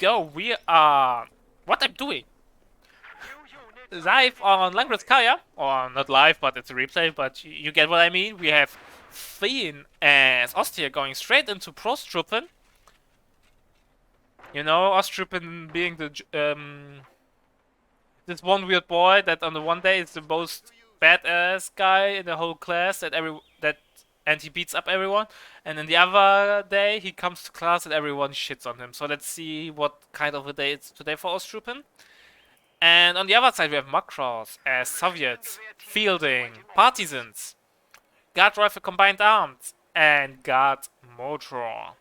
go. We are... What I'm doing? Live on Langriskaya. Or not live, but it's a replay, but you get what I mean. We have Thien as Ostia going straight into Prosttruppen. You know, Prosttruppen being the... this one weird boy that on the one day is the most badass guy in the whole class and he beats up everyone, and then the other day he comes to class and everyone shits on him. So let's see what kind of a day it's today for Prosttruppen. And on the other side we have Makros as Soviets, fielding, partisans, guard rifle combined arms, and guard motor.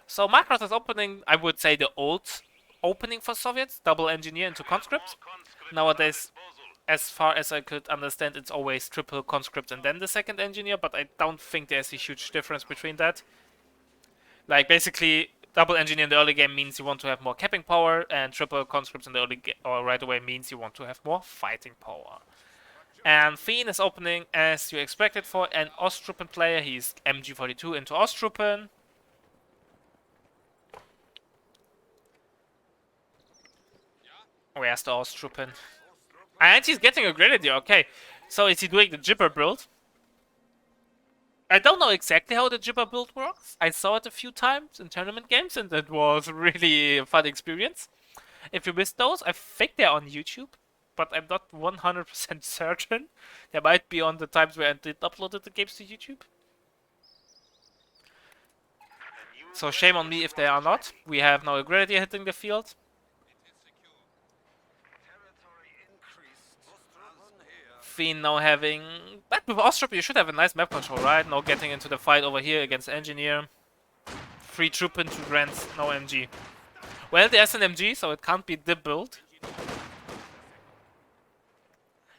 So Makros is opening, I would say, the old opening for Soviets, double engineer into conscript. Nowadays, as far as I could understand, it's always triple conscript and then the second engineer, but I don't think there's a huge difference between that. Like, basically, double engineer in the early game means you want to have more capping power, and triple conscripts in the early game, or right away, means you want to have more fighting power. And Thien is opening as you expected for an Prosttruppen player. He's MG42 into Prosttruppen. Where's the Prosttruppen? And he's getting a grenadier, okay. So is he doing the Jibber build? I don't know exactly how the Jibber build works. I saw it a few times in tournament games and it was really a fun experience. If you missed those, I think they're on YouTube, but I'm not 100% certain. They might be on the times where I did upload the games to YouTube. So shame on me if they are not. We have now a grenadier hitting the field. Thien now having... But with Prosttruppen you should have a nice map control, right? No getting into the fight over here against Engineer. 3 Truppen, 2 Grants, no MG. Well, there's an MG, so it can't be the build.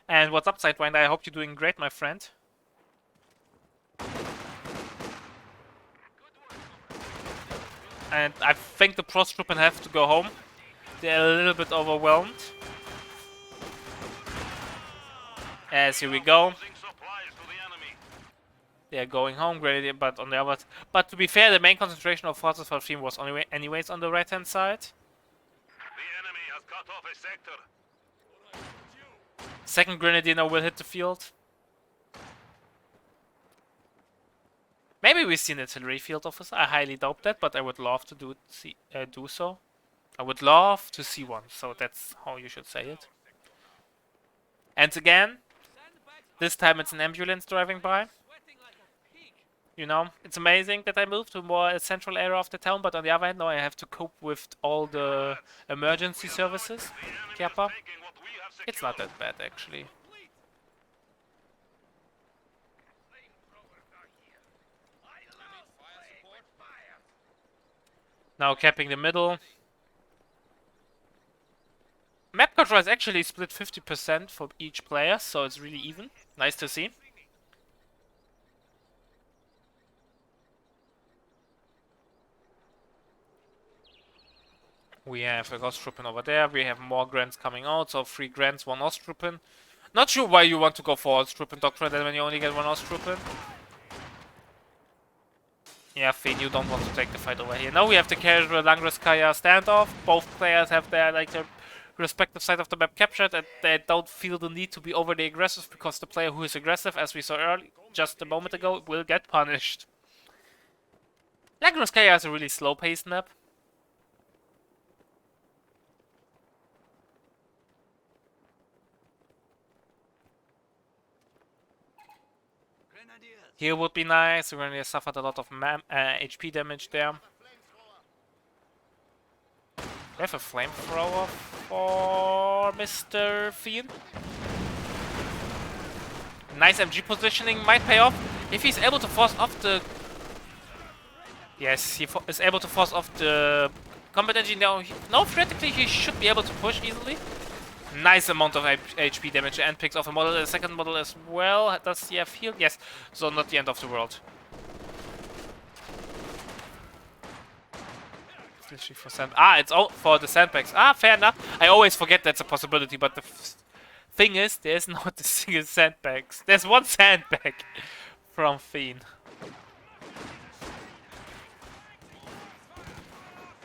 And what's up, Sidewinder? I hope you're doing great, my friend. And I think the Prosttruppen have to go home. They're a little bit overwhelmed. As here we go. They're going home, grenadier, but on the other... But to be fair, the main concentration of forces for Thien was anyways on the right-hand side. The enemy has cut off a sector. Second grenadier now will hit the field. Maybe we see an artillery field officer. I highly doubt that, but I would love to do so. I would love to see one, so that's how you should say it. And again, this time it's an ambulance driving by. You know, it's amazing that I moved to a more central area of the town, but on the other hand, now I have to cope with all the emergency services. Kappa. It's not that bad, actually. Now capping the middle. Map control is actually split 50% for each player, so it's really even. Nice to see. We have a Prosttruppen over there. We have more grants coming out, so 3 grants, 1 Prosttruppen. Not sure why you want to go for Prosttruppen Doctrine then when you only get 1 Prosttruppen. Yeah, Thien, you don't want to take the fight over here. Now we have the casual Langriskaya standoff. Both players have their respective side of the map captured, and they don't feel the need to be overly aggressive because the player who is aggressive, as we saw early, just a moment ago, will get punished. Langriskaya is a really slow-paced map. Here would be nice. We already suffered a lot of HP damage there. We have a flamethrower for Mr. Thien. Nice MG positioning might pay off if he's able to force off the... Yes, he is able to force off the combat engine now. No, theoretically he should be able to push easily. Nice amount of HP damage and picks off a model. The second model as well. Does he have heal? Yes. So not the end of the world. It's all for the sandbags. Fair enough. I always forget that's a possibility, but the thing is, there's not a single sandbags. There's 1 sandbag from Thien.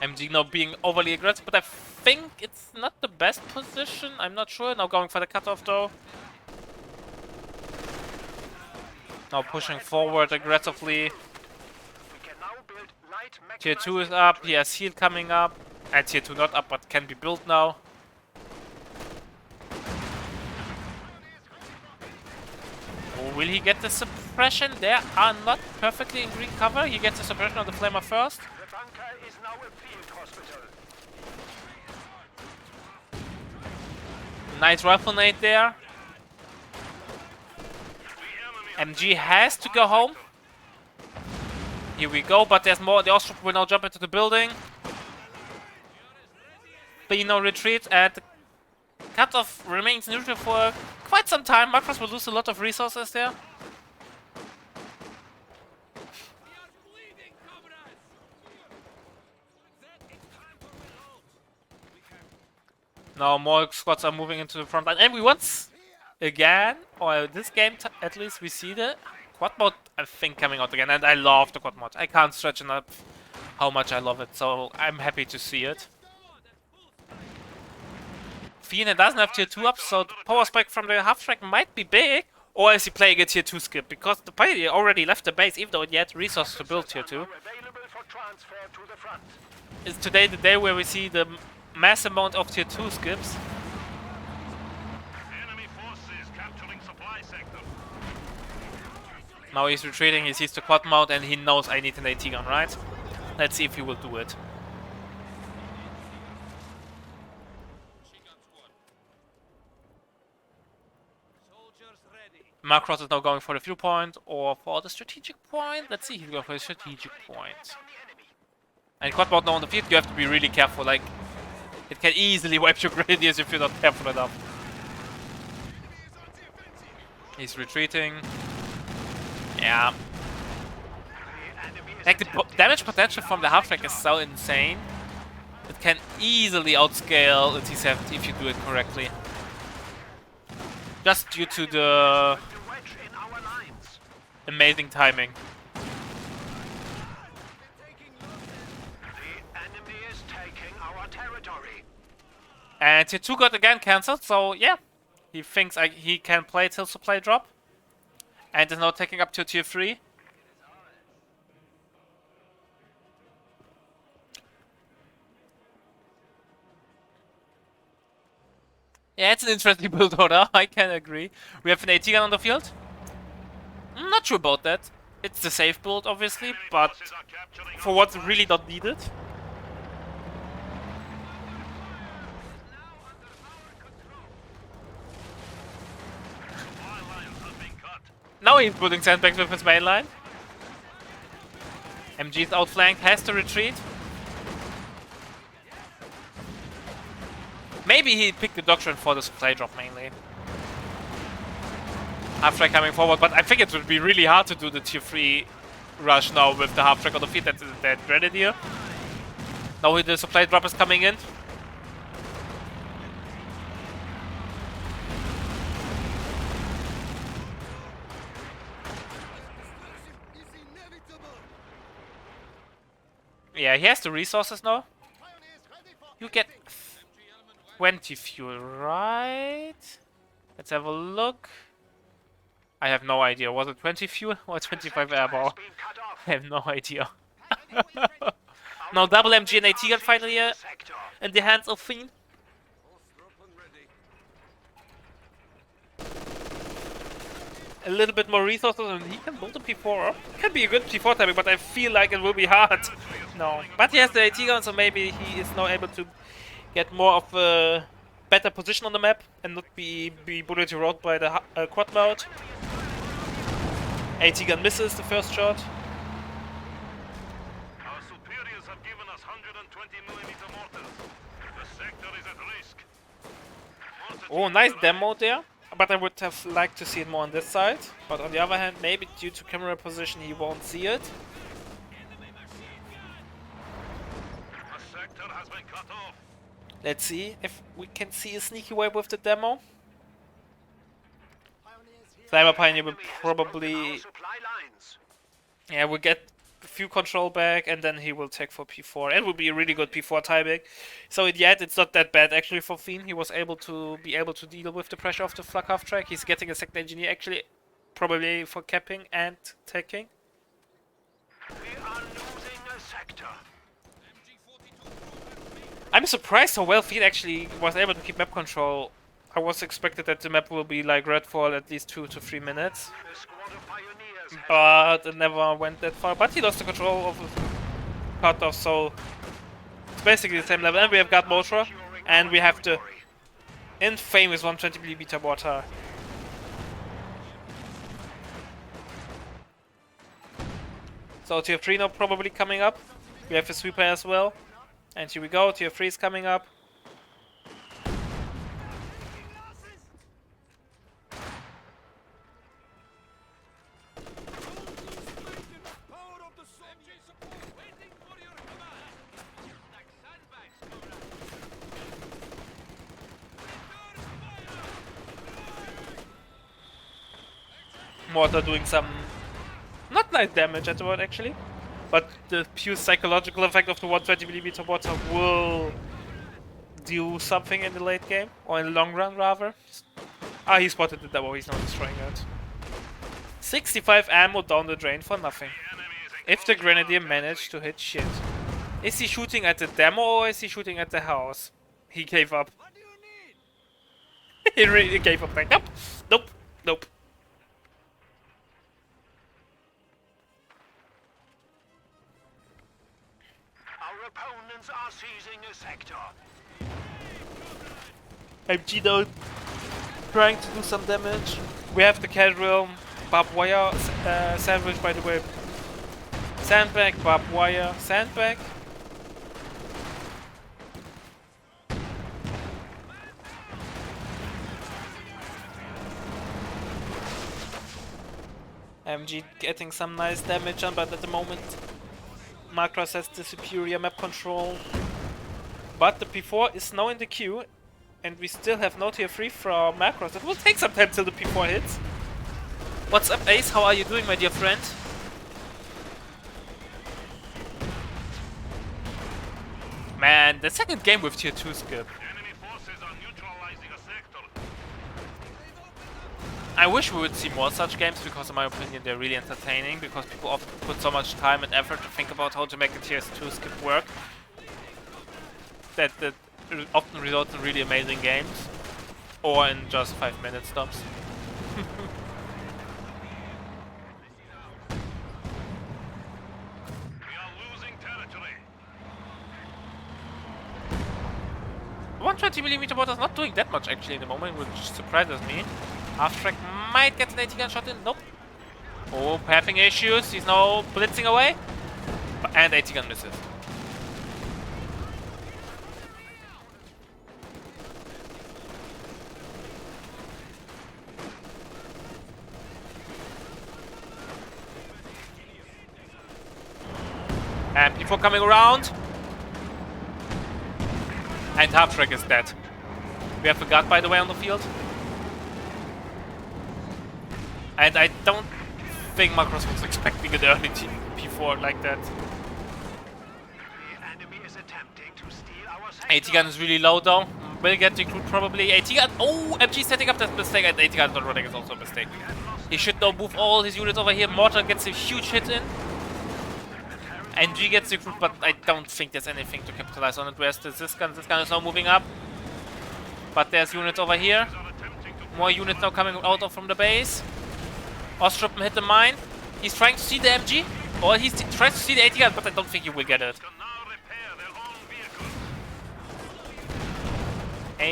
MG now being overly aggressive, but I think it's not the best position. I'm not sure. Now going for the cutoff though. Now pushing forward aggressively. Tier 2 is up, he has heal coming up. And tier 2 not up, but can be built now. Oh, will he get the suppression? They are not perfectly in green cover. He gets the suppression of the flamer first. Nice rifle nade there. MG has to go home. Here we go, but there's more. The Prosttruppen will now jump into the building. Thien retreat, and the cutoff remains neutral for quite some time. Makros will lose a lot of resources there. Now more squads are moving into the front line, and we once again, or this game at least, we see the quad mode, I think, coming out again, and I love the quad mode. I can't stretch enough how much I love it, so I'm happy to see it. Thien doesn't have tier 2 up, so the power spike from the half track might be big, or is he playing a tier 2 skip? Because the Pioneer already left the base, even though it had resources to build tier 2. Is today the day where we see the mass amount of tier 2 skips? Now he's retreating, he sees the quad mount, and he knows I need an AT gun, right? Let's see if he will do it. Makros is now going for the viewpoint or for the strategic point. Let's see, he's going for the strategic point. And quad mount now on the field, you have to be really careful. Like, it can easily wipe your grenadiers if you're not careful enough. He's retreating. Yeah. Like, the damage potential from the half-track is so insane. It can easily outscale a T-70 if you do it correctly. Just due to the amazing timing. And tier 2 got again cancelled, so yeah. He thinks he can play till supply drop. And is now taking up to tier 3. Yeah, it's an interesting build order, I can agree. We have an AT gun on the field. I'm not sure about that. It's the safe build, obviously, but for what's really not needed. Now he's building sandbags with his main line. MG is outflanked, has to retreat. Maybe he picked the doctrine for the supply drop mainly. Half-track coming forward, but I think it would be really hard to do the tier 3 rush now with the half-track on the field. That's that grenadier. Now the supply drop is coming in. Yeah, he has the resources now. You get 20 fuel, right? Let's have a look. I have no idea. Was it 20 fuel or 25 airball? I have no idea. Now double MG and AT gun finally in the hands of Thien. A little bit more resources and he can build a P4. Can be a good P4 timing, but I feel like it will be hard. No. But he has the AT gun, so maybe he is now able to get more of a better position on the map and not be bulleted road by the quad mode. AT gun misses the first shot. Our superiors have given us 120mm mortars. The sector is at risk. Oh, nice demo there. But I would have liked to see it more on this side. But on the other hand, maybe due to camera position he won't see it. The sector has been cut off. Let's see if we can see a sneaky way with the demo. Cyber Pioneer will probably... Yeah, we'll get few control back, and then he will take for P4. It would be a really good P4 timing. So in the end, it's not that bad actually for Thien. He was able to deal with the pressure of the flak half track. He's getting a second engineer actually, probably for capping and taking. We are losing a sector. I'm surprised how well Thien actually was able to keep map control. I was expected that the map will be like Redfall at least 2 to 3 minutes. The squad of pioneers But it never went that far. But he lost the control of his cutoff, so it's basically the same level. And we have got Motra, and we have the infamous 120mm mortar. So tier 3 now probably coming up. We have a sweeper as well. And here we go, tier 3 is coming up. Mortar doing some not nice damage at all actually, but the pure psychological effect of the 120mm mortar will do something in the late game, or in the long run rather. Ah, he spotted the demo, he's not destroying it. 65 ammo down the drain for nothing. If the grenadier managed to hit shit. Is he shooting at the demo or is he shooting at the house? He gave up. He really gave up. Like, nope, nope, nope. Our opponents are seizing a sector. MG though, trying to do some damage. We have the casual barbed wire sandwich, by the way. Sandbag, barbed wire, sandbag. MG getting some nice damage on, but at the moment Makros has the superior map control. But the P4 is now in the queue, and we still have no tier 3 from Makros. It will take some time till the P4 hits. What's up, Ace? How are you doing, my dear friend? Man, the second game with tier 2 skip. Enemy forces are neutralizing a sector. I wish we would see more such games, because in my opinion they're really entertaining, because people often put so much time and effort to think about how to make a tier 2 skip work. That often results in really amazing games. Or in just 5-minute stops. We are losing territory. 120mm mortar is not doing that much actually in the moment, which surprises me. Half track might get an 80 gun shot in. Nope. Oh, pathing issues. He's now blitzing away. And 80 gun misses. And P4 coming around. And half track is dead. We have a guard, by the way, on the field. And I don't think Makros was expecting an early P4 like that. The enemy is attempting to steal our sector. 80 gun is really low though. Will get recruit probably. 80 gun. Oh, MG setting up that mistake, and 80 gun not running is also a mistake. He should now move all his units over here. Mortar gets a huge hit in. NG gets recruit, but I don't think there's anything to capitalize on it. Where's this gun? This gun is now moving up. But there's units over here. More units now coming out from the base. Prosttruppen hit the mine. He's trying to see the MG. Or he's trying to see the 80 gun, but I don't think he will get it. Can now repair their own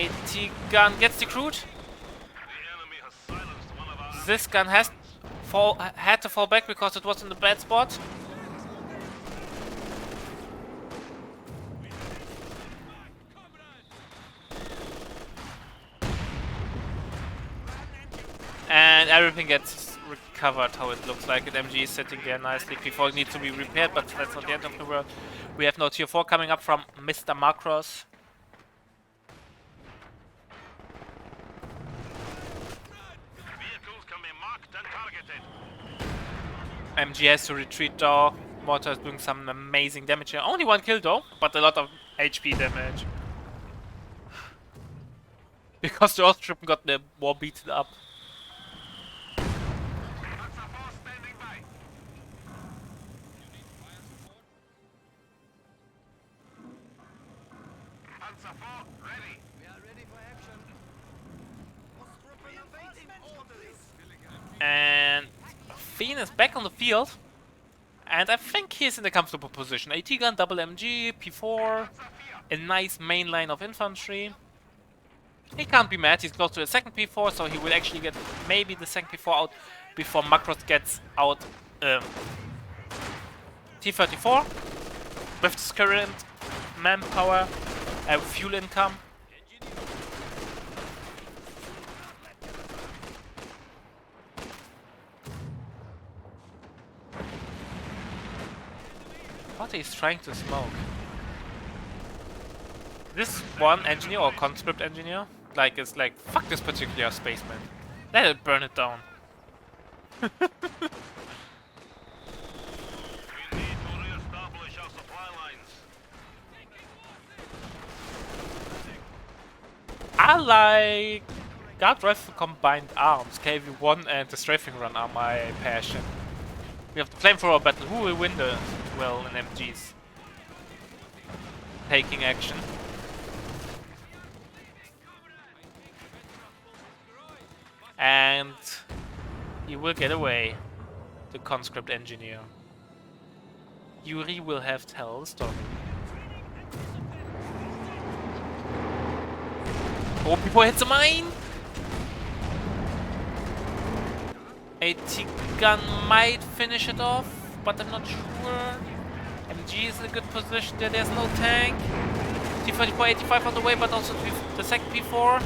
vehicles. 80 gun gets recruit. The enemy has silenced one of our This gun had to fall back because it was in the bad spot. And everything gets recovered how it looks like. And MG is sitting there nicely. Before it needs to be repaired, but that's not the end of the world. We have no tier 4 coming up from Mr. Makros. vehicles can be marked and targeted. MG has to retreat though. Mortar is doing some amazing damage here. Only 1 kill though, but a lot of HP damage. Because the Prosttruppen got the war beaten up. And Thien is back on the field. And I think he's in a comfortable position. AT gun, double MG, P4, a nice main line of infantry. He can't be mad, he's close to a second P4, so he will actually get maybe the second P4 out before Makros gets out T-34 with his current manpower and fuel income. What he's trying to smoke? This one engineer or conscript engineer like is like, fuck this particular spaceman. Let it burn it down. We need to re-establish our supply lines. I like Guard Rifle Combined Arms, KV-1 and the Strafing Run are my passion. We have the flamethrower battle. Who will win the well in MGs? Taking action. And he will get away. The conscript engineer. Yuri will have to tell the story. Oh, people hits a mine! AT gun might finish it off, but I'm not sure. MG is in a good position there, there's no tank. T-34, 85 on the way, but also the second P4.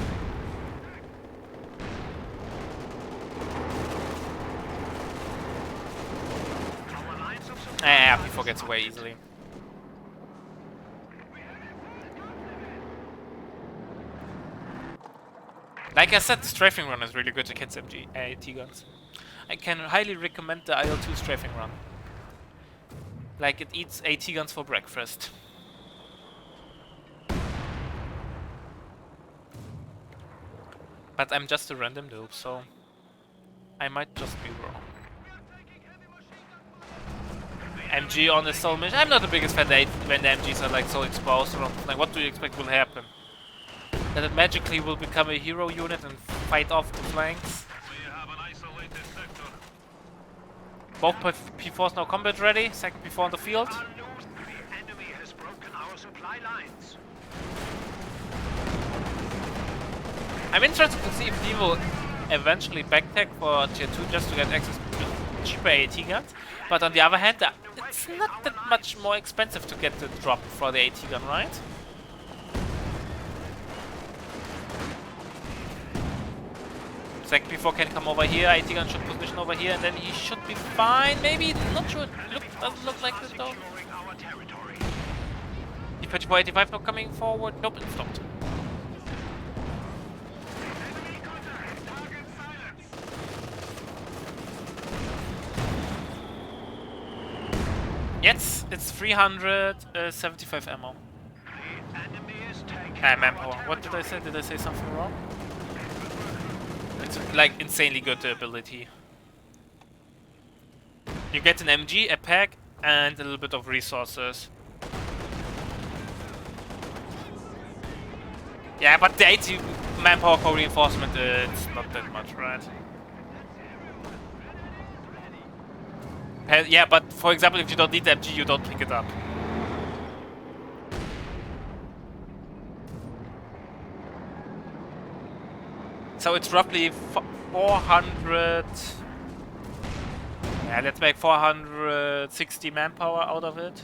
Ah, P4 gets away easily. Like I said, the strafing run is really good against MG AT guns. I can highly recommend the IL-2 strafing run. Like it eats AT guns for breakfast. But I'm just a random noob, so I might just be wrong. MG on a solo mission. I'm not the biggest fan when the MGs are like so exposed. Or like, what do you expect will happen? That it magically will become a hero unit and fight off the flanks. We have an isolated sector. Both P4s now combat ready. Second P4 on the field. The enemy has broken our supply lines. I'm interested to see if he will eventually backtech for tier 2 just to get access to cheaper AT guns. But on the other hand, it's not that much more expensive to get the drop for the AT gun, right? Second P4 can come over here, AT gun should position over here, and then he should be fine. Maybe, not sure. Doesn't look like it though. T-34, 85 not coming forward. Nope, it stopped. Yes, it's 375 ammo. Manpower. What did I say? Did I say something wrong? It's like insanely good ability. You get an MG, a pack, and a little bit of resources. Yeah, but the 80 manpower for reinforcement, it's not that much, right? Yeah, but for example, if you don't need the MG, you don't pick it up. So it's roughly 400... Yeah, let's make 460 manpower out of it.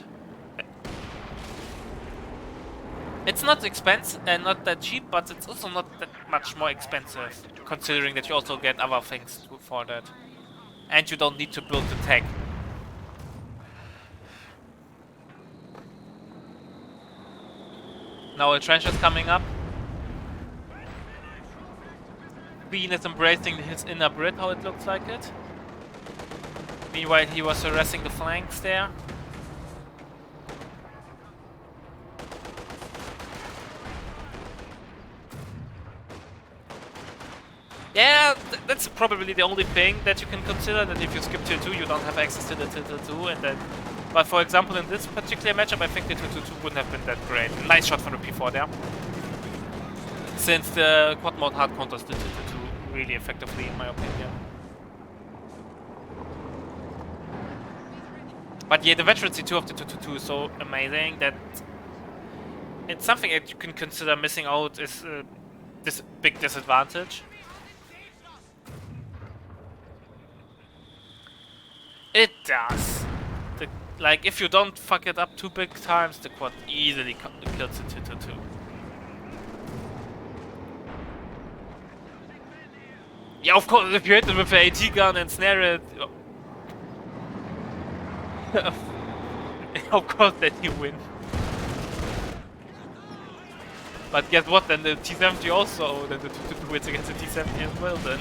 It's not expensive and not that cheap, but it's also not that much more expensive, considering that you also get other things for that. And you don't need to build the tech. Now a trench is coming up. Bean is embracing his inner Brit, how it looks like it. Meanwhile, he was harassing the flanks there. Yeah, that's probably the only thing that you can consider, that if you skip tier 2, you don't have access to the tier 2, and then... But for example, in this particular matchup, I think the tier 2 wouldn't have been that great. Nice shot from the P4 there. Since the quad mode hard counters the tier 2 really effectively, in my opinion. But yeah, the veterancy 2 of the 2 is so amazing that it's something that you can consider missing out is this big disadvantage. It does. Like, if you don't fuck it up 2 big times, the quad easily kills the 2. Yeah, of course, if you hit it with an AT gun and snare it... of course then you win. But guess what, then the T70 also, then the 2 wins against the T70 as well then.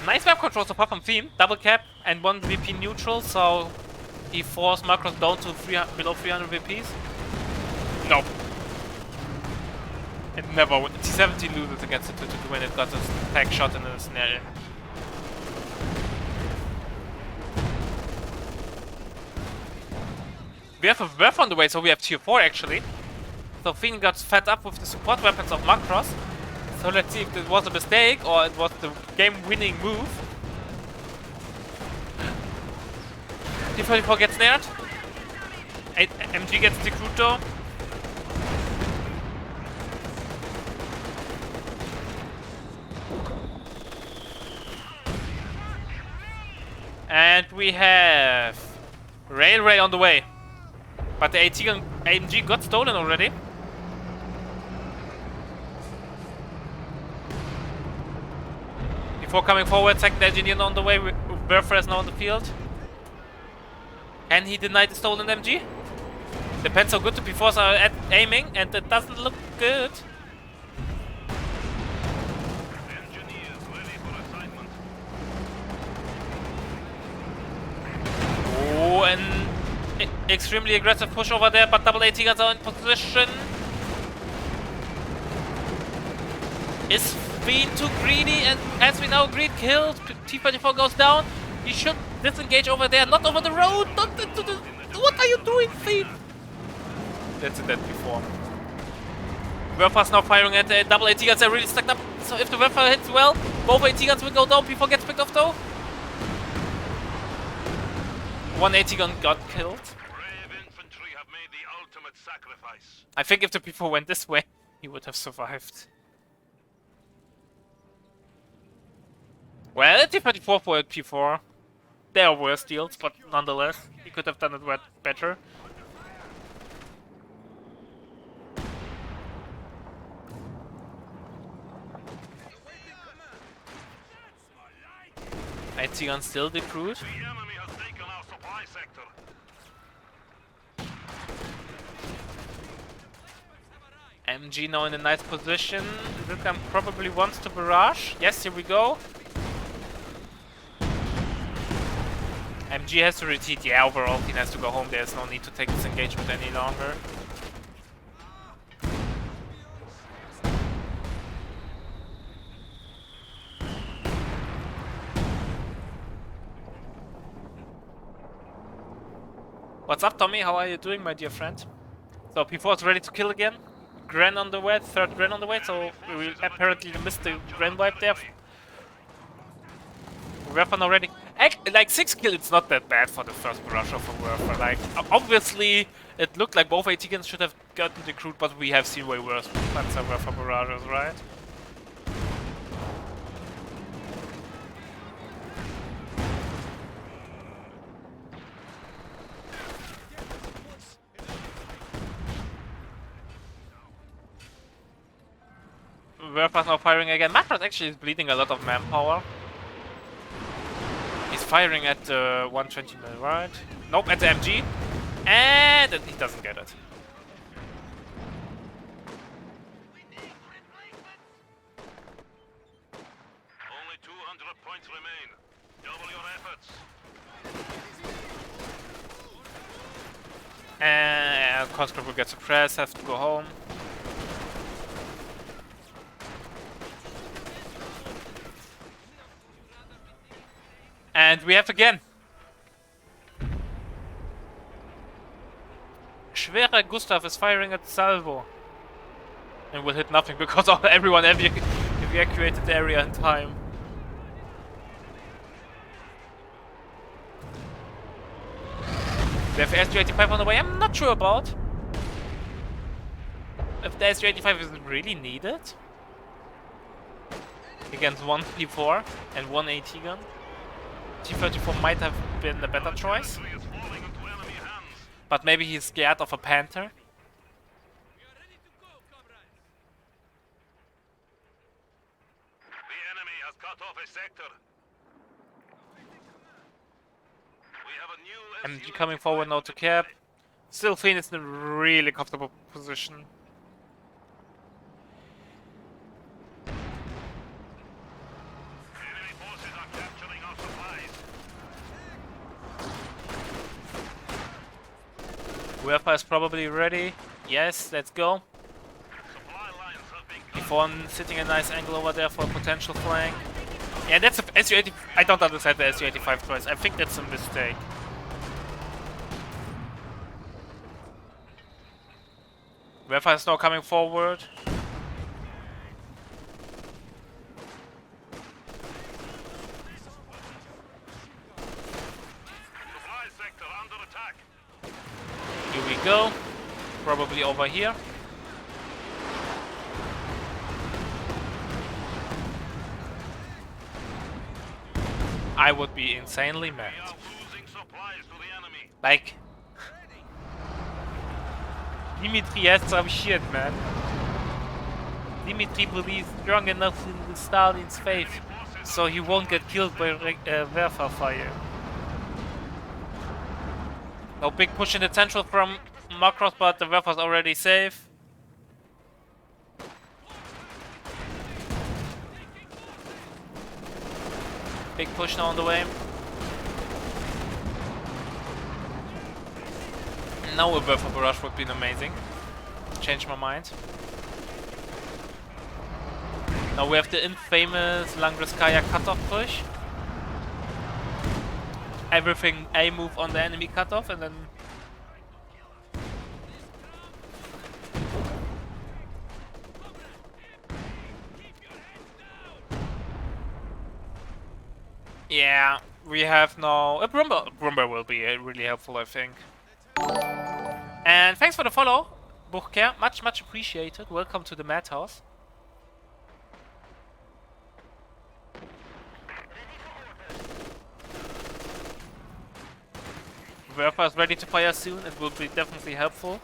Nice map control so far from Thien. Double cap and 1 VP neutral, so he forced Makros down to below 300 VPs. Nope. It never wins. T70 loses against the 2 when it got a tag shot in the snare. We have a werf on the way, so we have tier 4 actually. So Thien got fed up with the support weapons of Makros. So let's see if it was a mistake or it was the game-winning move. T34 gets snared. MG gets the Cruto. And we have Railway on the way. But the AMG got stolen already. Before coming forward, second engineer on the way, Bertha is now on the field. Can he deny the stolen MG? Depends how good the P4s are at aiming, and it doesn't look good. Engineers ready for assignment. Oh, an extremely aggressive push over there, but double AT guns are in position. Is Thien too greedy, and as we now agreed, killed. T34 goes down. He should disengage over there, not over the road, not into the... What are you doing, Thien? That's it that before. Werfer's now firing at the double AT guns, they're really stuck up. So if the Werfer hits well, both AT guns will go down before gets picked off though. One AT gun got killed. Brave infantry have made the ultimate sacrifice. I think if the P4 went this way, he would have survived. Well, T34 for P4. There are worse deals, but nonetheless, he could have done it better. AT gun still decrued. The enemy has taken our supply sector. MG now in a nice position. This gun probably wants to barrage. Yes, here we go. MG has to retreat. Yeah, overall, he has to go home. There's no need to take this engagement any longer. What's up, Tommy? How are you doing, my dear friend? So P4 is ready to kill again. Gran on the way, third Gran on the way, so we will apparently miss the Gran wipe there. Weapon already. Like 6 kills, it's not that bad for the first barrage of a Werfer. Like, obviously, it looked like both AT guns should have gotten decrued, but we have seen way worse Panzer Werfer barrages, right? Werfer's now firing again. Makros actually is bleeding a lot of manpower. He's firing at 120 mil, right? Nope, at the MG. And he doesn't get it. Only Double your efforts. And conscript will get suppressed, have to go home. And we have again. Schwerer Gustav is firing at salvo. And will hit nothing because everyone evacuated the area in time. We have SU-85 on the way, I'm not sure about. If the SU-85 is really needed. Against one T4 and one AT gun. T-34 might have been a better choice. But maybe he's scared of a Panther. The enemy has cut off a sector. We have a new MG coming forward now to cap. Still Thien is in a really comfortable position. Enemy forces are capturing our supplies. Werfer is probably ready. Yes, let's go. Supply lines have been cut. T4 sitting a nice angle over there for a potential flank. Yeah, that's a SU-80. I don't understand the SU-85 choice. I think that's a mistake. Werfer is now coming forward. Supply sector under attack. Here we go. Probably over here. I would be insanely mad. We are losing supplies to the enemy. Like, Dimitri has some shit, man. Dimitri believes strong enough in Stalin's faith, so he won't get killed by Werfer fire. No big push in the central from Makros, but the Werfer's already safe. Big push now on the way. Now a Werfer barrage would be amazing. Change my mind. Now we have the infamous Langriskaya cutoff push. Everything A move on the enemy cutoff and then... Yeah, we have now... A Brumber will be really helpful, I think. And thanks for the follow, Burker. Much appreciated. Welcome to the Madhouse. Werfer is ready to fire soon. It will be definitely helpful.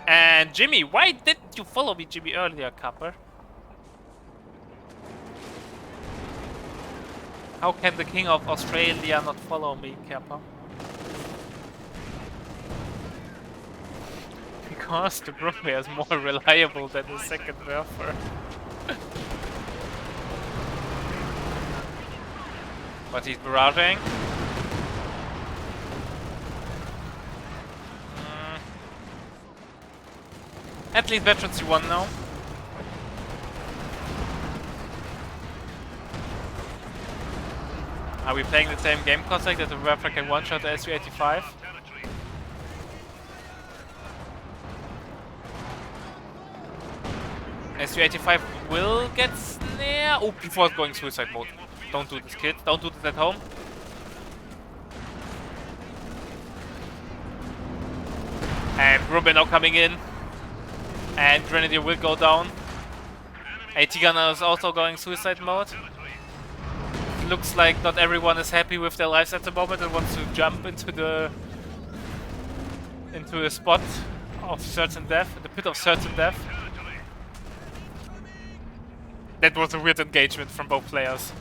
And Jimmy, why didn't you follow me, Jimmy, earlier, Kapper? How can the King of Australia not follow me, Kappa? Because the Brumbear is more reliable than the second Werfer. But he's barraging. At least Veterans C1 now. Are we playing the same game concept that the Werfer can one-shot the SU-85? SU-85 will get snare. Oh, before it's going suicide mode. Don't do this, kid. Don't do this at home. And Ruben now coming in. And Grenadier will go down. AT Gunner is also going suicide mode. Looks like not everyone is happy with their lives at the moment and wants to jump into a spot of certain death, the pit of certain death. That was a weird engagement from both players.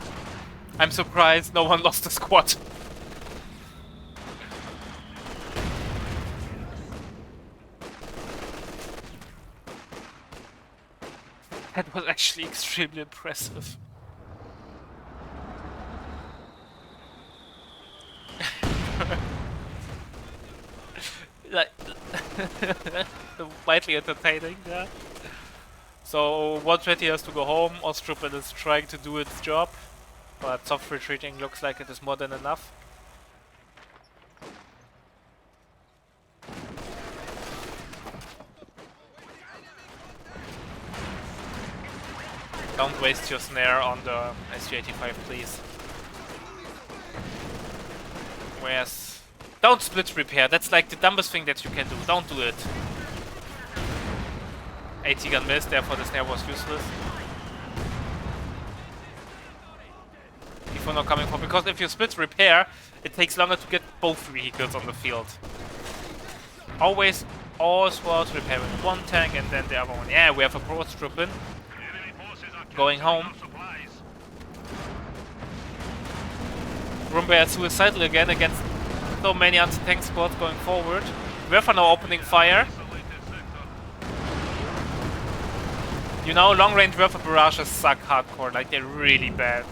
I'm surprised no one lost the squad. That was actually extremely impressive. Widely entertaining, yeah. So 120 has to go home. Prosttruppen is trying to do its job, but soft retreating looks like it is more than enough. Don't waste your snare on the Su-85, please. Where's... Don't split repair, that's like the dumbest thing that you can do. Don't do it. AT gun missed, therefore the snare was useless. Before not coming for, because if you split repair, it takes longer to get both vehicles on the field. Always throughout repairing one tank and then the other one. Yeah, we have a Prosttruppen going home. Rumba is suicidal again against so many anti-tank squads going forward. Werfer now opening fire. You know, long-range Werfer barrages suck hardcore, like they're really bad.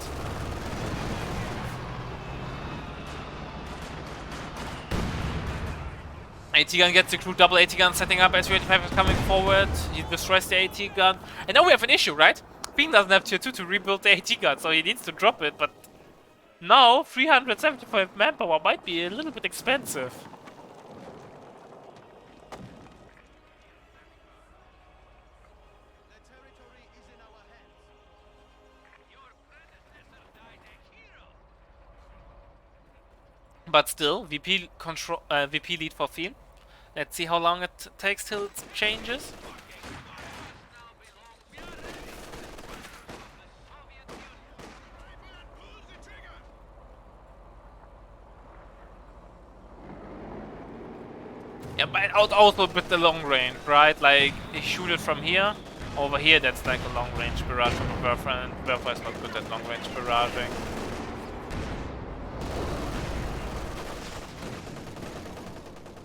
AT gun gets the crew, double AT gun setting up, Su-85 is coming forward, he destroys the AT gun. And now we have an issue, right? Thien doesn't have tier 2 to rebuild the AT gun, so he needs to drop it, but now 375 manpower might be a little bit expensive. But still, VP control, VP lead for Thien. Let's see how long it takes till it changes. Yeah, but also with the long range, right? Like, you shoot it from here. Over here, that's like a long range barrage from a Werfer, and Werfer is not good at long range barraging.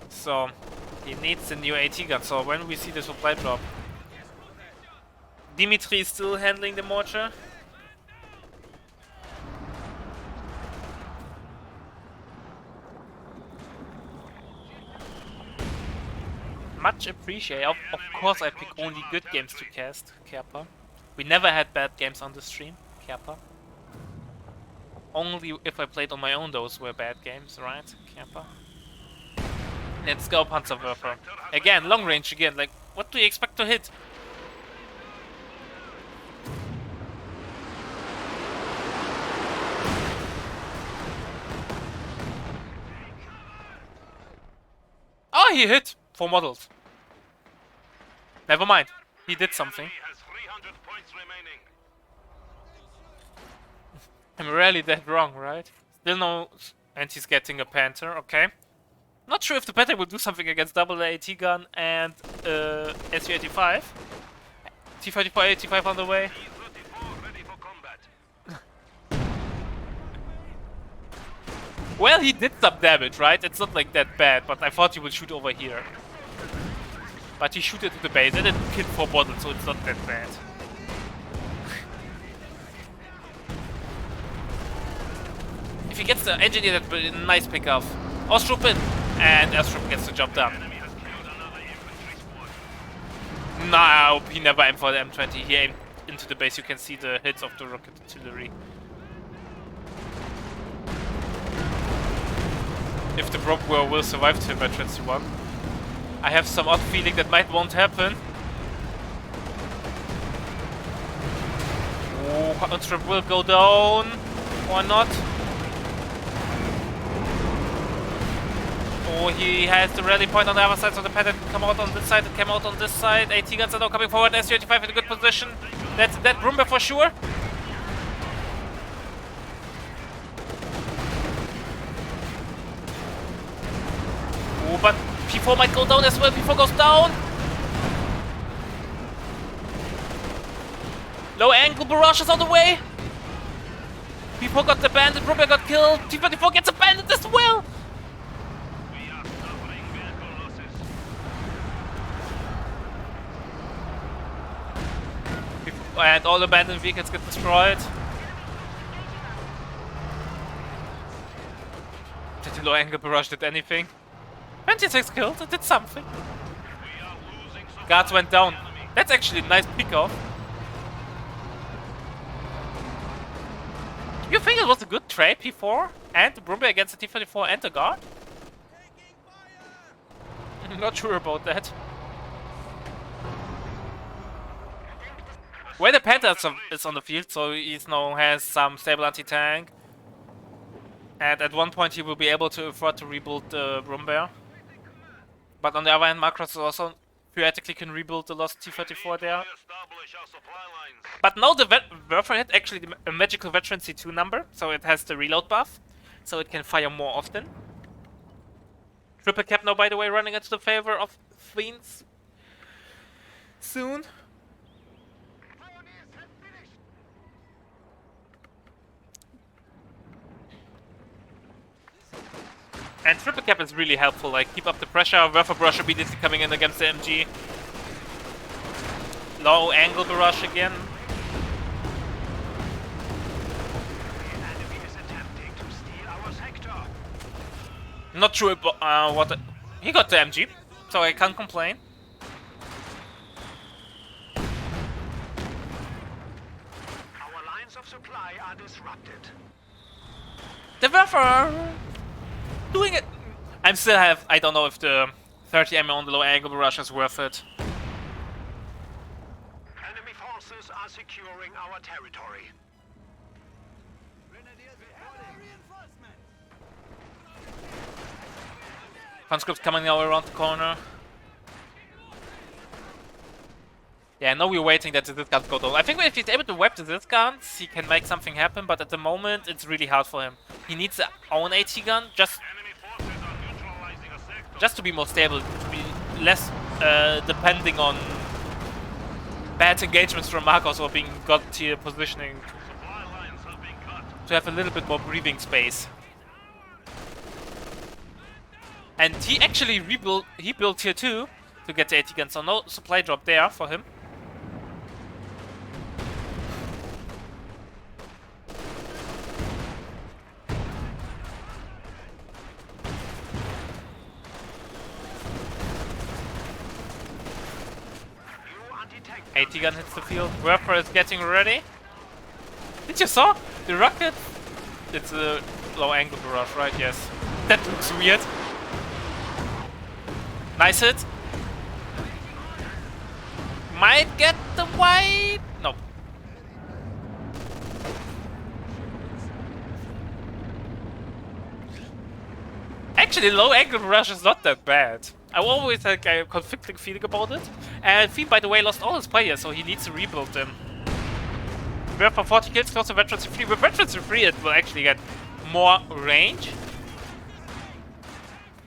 So, he needs the new AT gun, so when we see the supply drop. Dimitri is still handling the mortar. Much appreciated. Of course I pick only good games to cast, Kerpa. We never had bad games on the stream, Kerpa. Only if I played on my own those were bad games, right, Kerpa? Let's go, Panzerwerfer. Again, long range again, like, what do you expect to hit? Oh, he hit! 4 models. Never mind, he did something. I'm rarely that wrong, right? Still no... And he's getting a Panther, okay. Not sure if the Panther will do something against double AT gun and Su-85. T-34, 85 on the way. Well, he did some damage, right? It's not like that bad, but I thought he would shoot over here. But he shoot into the base and it killed 4 bottles, so it's not that bad. If he gets the engineer, that would be a nice pickup. Prosttruppen! And Prosttruppen gets the job done. No, he never aimed for the M20. He aimed into the base. You can see the hits of the rocket artillery. If the Brock will survive Thien by 21. I have some odd feeling that won't happen. Oh, Prosttruppen will go down. Or not. Oh, he has the rally point on the other side, so the pattern can come out on this side, it came out on this side. AT guns are now coming forward, Su-85 in a good position. That's that Rumba for sure. Oh, but P4 might go down as well, P4 goes down. Low angle barrage is on the way. P4 got abandoned, Rumba got killed, T-34 gets abandoned as well. And all abandoned vehicles get destroyed. Did the low angle barrage did anything? 26 kills, it did something. Guards went down. That's actually a nice pick-off. You think it was a good trade, P4 and the Brumby against the T-34 and the guard? I'm not sure about that. Well, the Panther is on the field, so he now has some stable anti-tank. And at one point he will be able to afford to rebuild the Brumbear. But on the other hand, Makros also theoretically can rebuild the lost T-34 there. But now the Werfer had actually a magical veteran C2 number, so it has the reload buff, so it can fire more often. Triple cap now, by the way, running into the favor of Thien soon. And triple cap is really helpful, like keep up the pressure. Werfer Barrage immediately coming in against the MG. Low angle barrage again. Not sure what he got the MG, so I can't complain. Our lines of supply are disrupted. The Werfer doing it. I don't know if the 30 ammo on the low angle barrage is worth it. Enemy forces are securing our territory. Conscripts coming now around the corner. Yeah, now we're waiting that the Ziscans go down. I think if he's able to wipe the Ziscans, he can make something happen, but at the moment it's really hard for him. He needs his own AT gun just to be more stable, to be less depending on bad engagements from Makros or being god tier positioning. To have a little bit more breathing space. And he actually built tier 2 to get the AT gun, so no supply drop there for him. AT gun hits the field. Werfer is getting ready. Did you saw the rocket? It's a low angle barrage, right? Yes. That looks weird. Nice hit. Might get the wipe. No. Actually, low angle barrage is not that bad. I always had a conflicting feeling about it. And Thien, by the way, lost all his players, so he needs to rebuild them. Werfer 40 kills, close to Veterans 3. With Veterans 3, it will actually get more range,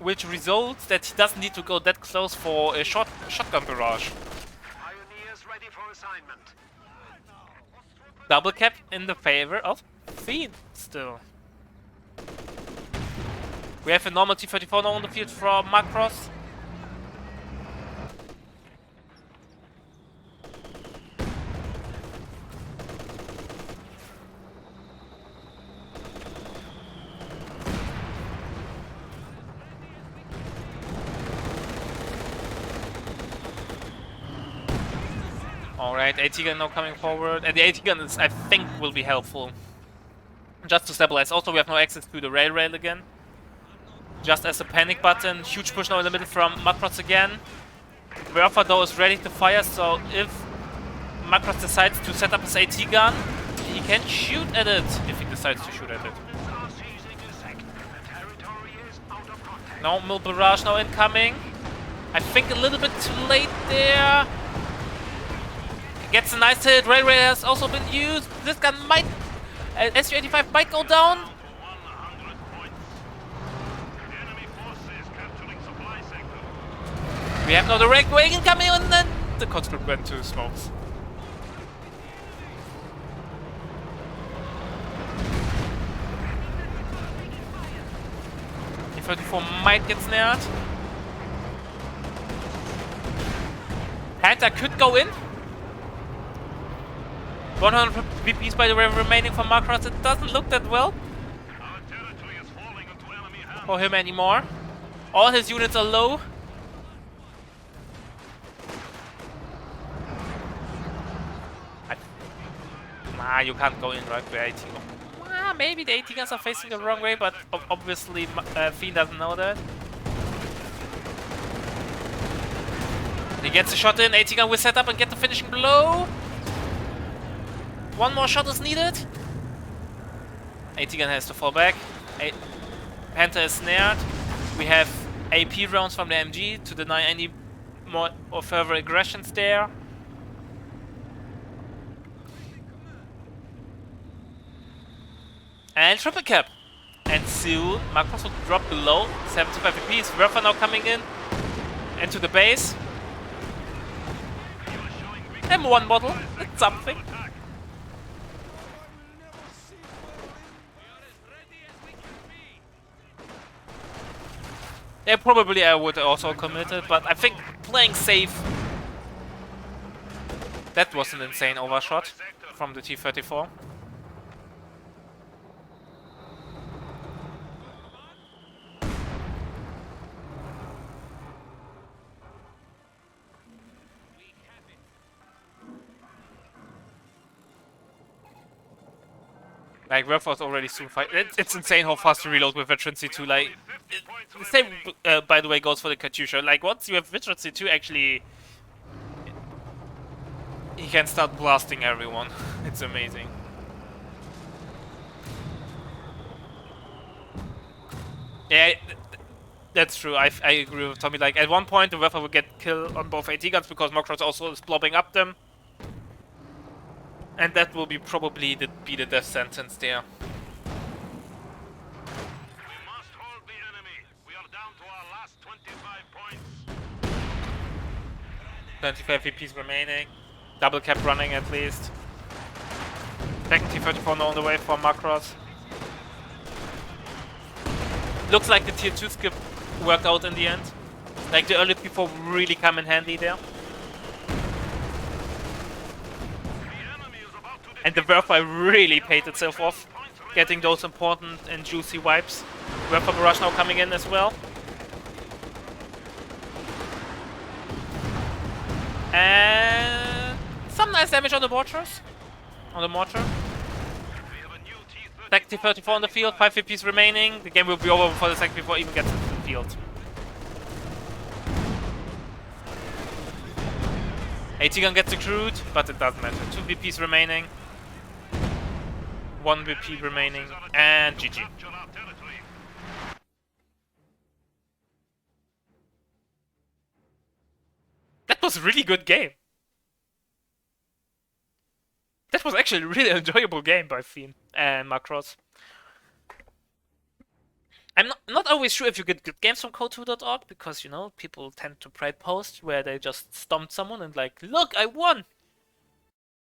which results that he doesn't need to go that close for a shotgun barrage. Pioneers ready for assignment. Double cap in the favor of Thien still. We have a normal T-34 now on the field from Makros. Alright, AT gun now coming forward, and the AT gun is, I think, will be helpful. Just to stabilize. Also, we have no access to the rail again. Just as a panic button. Huge push now in the middle from Makros again. Werfer though is ready to fire, so if Makros decides to set up his AT gun, he can shoot at it, if he decides to shoot at it. No, Mill Barrage now incoming. I think a little bit too late there. Gets a nice hit. Rail has also been used. This gun might... SU-85 might go down. We have now the wreck wagon coming and then the conscript went to smokes. T-34 might get snared. Panther could go in. 100 VPs by the way remaining for Makros. It doesn't look that well for him anymore. All his units are low. Ah, you can't go in right where 18. Ah, maybe the 18 guns are facing the wrong way, but obviously Thien doesn't know that. He gets a shot in, 18 gun will set up and get the finishing blow. One more shot is needed. 18 gun has to fall back. Panther is snared. We have AP rounds from the MG to deny any more or further aggressions there. And triple cap. And soon Makros will drop below 75 APs. Werfer now coming in into the base. M1 model, that's something. Yeah, probably I would also commit it, but I think playing safe. That was an insane overshot from the T-34. Like, Werfer's already soon fight. It's insane how fast you reload with Veteran C2. Like, the same, by the way, goes for the Katyusha. Like, once you have Veteran C2, actually, he can start blasting everyone. It's amazing. Yeah, that's true. I agree with Tommy. Like, at one point, the Werfer will get killed on both AT guns because Makros also is blobbing up them. And that will be probably be the death sentence there. We must hold the enemy. We are down to our last 25 points. 25 VPs remaining. Double cap running at least. Second T-34 now on the way for Makros. Looks like the tier 2 skip worked out in the end. Like, the early P4 really come in handy there. And the Werfer really paid itself off, getting those important and juicy wipes. Werfer Barrage now coming in as well. And some nice damage on the mortars. On the mortar. Second T-34 on the field, 5 VPs remaining. The game will be over before the second T-34 even gets into the field. 80 gun gets accrued, but it doesn't matter. 2 VPs remaining. 1 VP remaining, and GG. That was a really good game. That was actually a really enjoyable game by Thien and Makros. I'm not always sure if you get good games from code2.org because, you know, people tend to pride posts where they just stomped someone and like, look, I won!